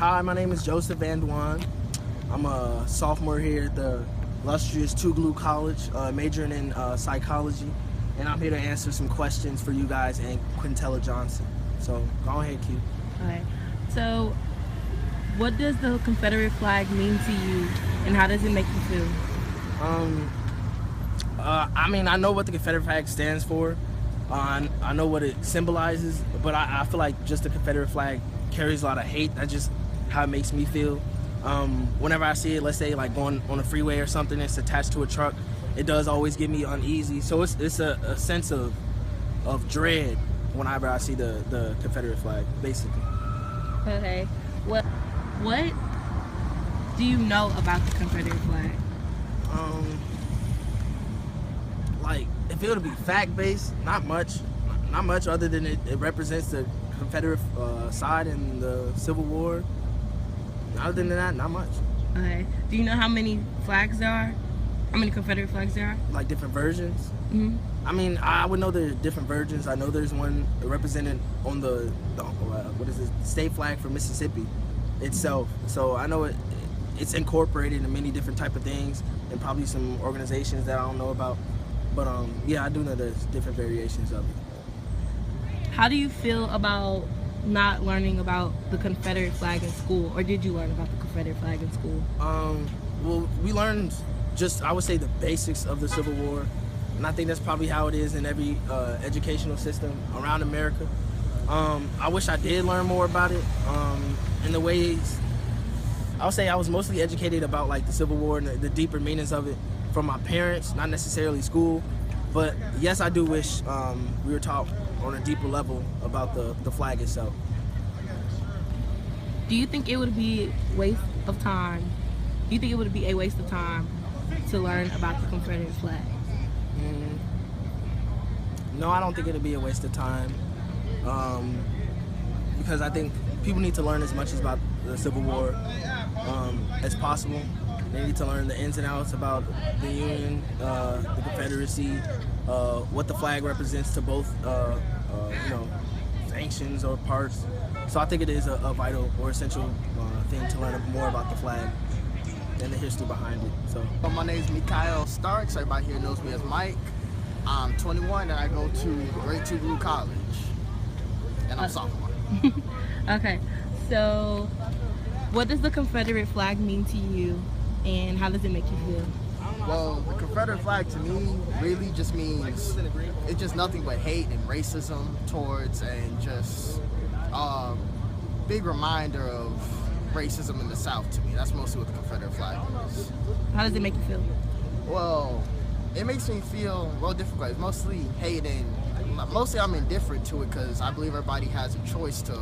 Hi, my name is Joseph Van Dwan. I'm a sophomore here at the illustrious Tougaloo College, majoring in psychology, and I'm here to answer some questions for you guys and Quintella Johnson. So go ahead, Q. Okay. So, what does the Confederate flag mean to you, and how does it make you feel? I mean, I know what the Confederate flag stands for. I know what it symbolizes, but I feel like just the Confederate flag carries a lot of hate. That's just how it makes me feel. Whenever I see it, let's say like going on a freeway or something, it's attached to a truck, it does always get me uneasy. So it's a sense of dread whenever I see the Confederate flag, basically. Okay. What do you know about the Confederate flag? Like, if it would be fact-based, not much other than it represents the Confederate side in the Civil War. Other than that, not much. Okay. Do you know how many flags there are? How many Confederate flags there are? Like different versions? Mm-hmm. I mean, I would know there's different versions. I know there's one represented on the what is it, state flag for Mississippi itself. So I know it's incorporated in many different type of things, and probably some organizations that I don't know about. But yeah, I do know there's different variations of it. How do you feel about not learning about the Confederate flag in school, or did you learn about the Confederate flag in school? Well, we learned just, I would say, the basics of the Civil War, and I think that's probably how it is in every educational system around America. I wish I did learn more about it. In the ways, I would say I was mostly educated about like the Civil War and the deeper meanings of it from my parents, not necessarily school. But yes, I do wish we were taught on a deeper level about the flag itself. Do you think it would be a waste of time? Do you think it would be a waste of time to learn about the Confederate flag? No, I don't think it'd be a waste of time, because I think people need to learn as much about the Civil War as possible. They need to learn the ins and outs about the Union, the Confederacy, what the flag represents to both, sanctions or parts. So I think it is a vital or essential thing to learn more about the flag and the history behind it. So my name is Mikhail Starks. Everybody here knows me as Mike. I'm 21 and I go to Great Tougaloo College, and I'm sophomore. Okay, so what does the Confederate flag mean to you, and how does it make you feel? Well, the Confederate flag to me really just means, it's just nothing but hate and racism towards, and just a big reminder of racism in the South to me. That's mostly what the Confederate flag is. How does it make you feel? Well, it makes me feel, well, different ways. Mostly hate, and mostly I'm indifferent to it because I believe everybody has a choice to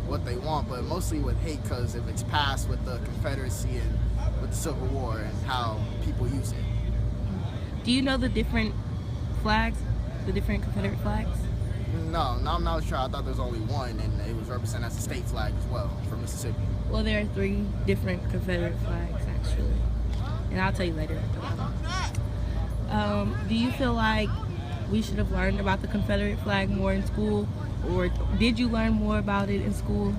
what they want, but mostly with hate because if it's passed with the Confederacy and with the Civil War and how people use it. Do you know the different flags, the different Confederate flags? No, I'm not sure. I thought there was only one, and it was represented as a state flag as well for Mississippi. Well, there are 3 different Confederate flags actually, and I'll tell you later about them. Do you feel like we should have learned about the Confederate flag more in school, or did you learn more about it in school?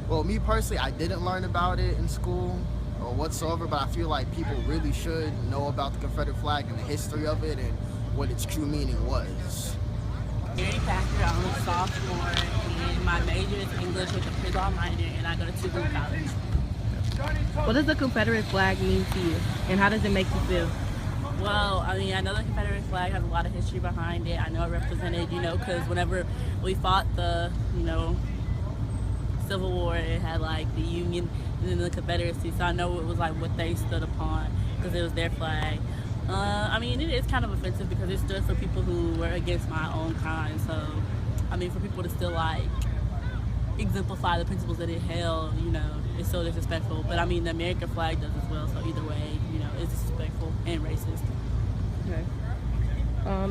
Well, me personally, I didn't learn about it in school or whatsoever, but I feel like people really should know about the Confederate flag and the history of it and what its true meaning was. Mary Packer, I'm a sophomore, and my major is English with a pre-law minor, and I go to Tougaloo College. What does the Confederate flag mean to you, and how does it make you feel? Well, I mean, I know the Confederate flag has a lot of history behind it. I know it represented, because whenever we fought the, Civil War, it had like the Union and then the Confederacy, so I know it was like what they stood upon because it was their flag. I mean, it is kind of offensive because it stood for people who were against my own kind, so I mean, for people to still like exemplify the principles that it held, it's so disrespectful. But I mean, the American flag does as well, so either way, it's disrespectful and racist. Okay.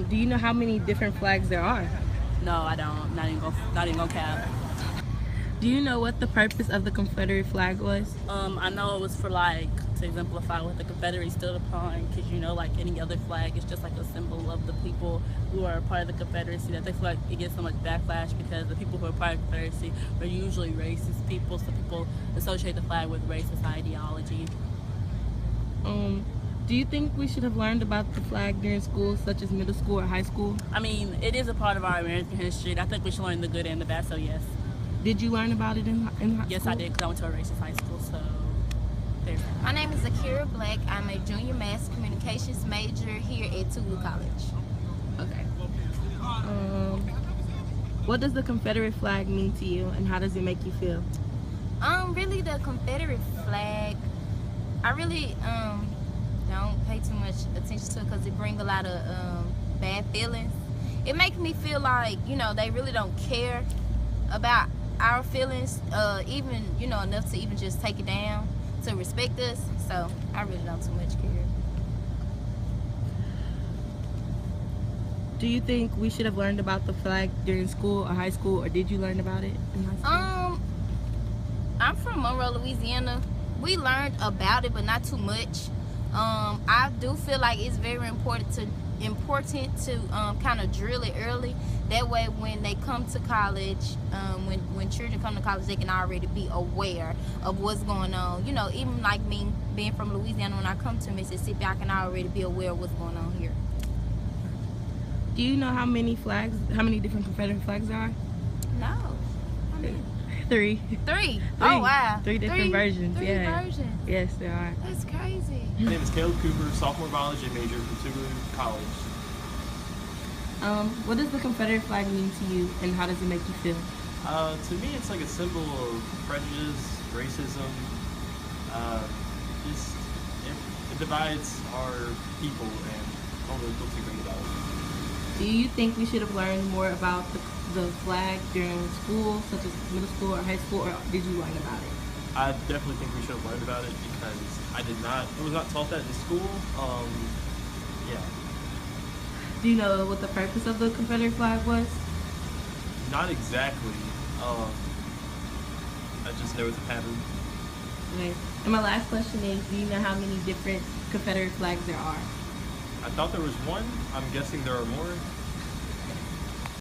Do you know how many different flags there are? No, I don't. Not even gonna cap. Do you know what the purpose of the Confederate flag was? I know it was for like to exemplify what the Confederacy stood upon, because you know, like any other flag, it's just like a symbol of the people who are part of the Confederacy. That they feel like it gets so much backlash because the people who are part of the Confederacy are usually racist people, so people associate the flag with racist ideology. Do you think we should have learned about the flag during school, such as middle school or high school? I mean, it is a part of our American history, and I think we should learn the good and the bad. So yes, Did you learn about it in high yes, school? I did, because I went to a racist high school. So there's that. My name is Akira Black. I'm a junior mass communications major here at Tougaloo College. Okay. What does the Confederate flag mean to you, and how does it make you feel? Really the Confederate flag, I really don't pay too much attention to it because it brings a lot of bad feelings. It makes me feel like, you know, they really don't care about our feelings, even, you know, enough to even just take it down to respect us. So I really don't too much care. Do you think we should have learned about the flag during school or high school, or did you learn about it in high school? I'm from Monroe, Louisiana. We learned about it, but not too much. I do feel like it's very important to kind of drill it early. That way, when they come to college, when children come to college, they can already be aware of what's going on. You know, even like me being from Louisiana, when I come to Mississippi, I can already be aware of what's going on here. Do you know how many different Confederate flags there are? No. I mean, Three. three. Oh, wow. Three different versions, Three yeah. versions. Yes, there are. That's crazy. My name is Caleb Cooper, sophomore biology major from Tougaloo College. What does the Confederate flag mean to you, and how does it make you feel? To me, it's like a symbol of prejudice, racism. It divides our people, and I don't really feel too great about it. Do you think we should have learned more about the flag during school, such as middle school or high school, or did you learn about it? I definitely think we should have learned about it because it was not taught that in school. Yeah, Do you know what the purpose of the Confederate flag was? not exactly. I just know it's a pattern. Okay. And my last question is, do you know how many different Confederate flags there are? I thought there was one. I'm guessing there are more.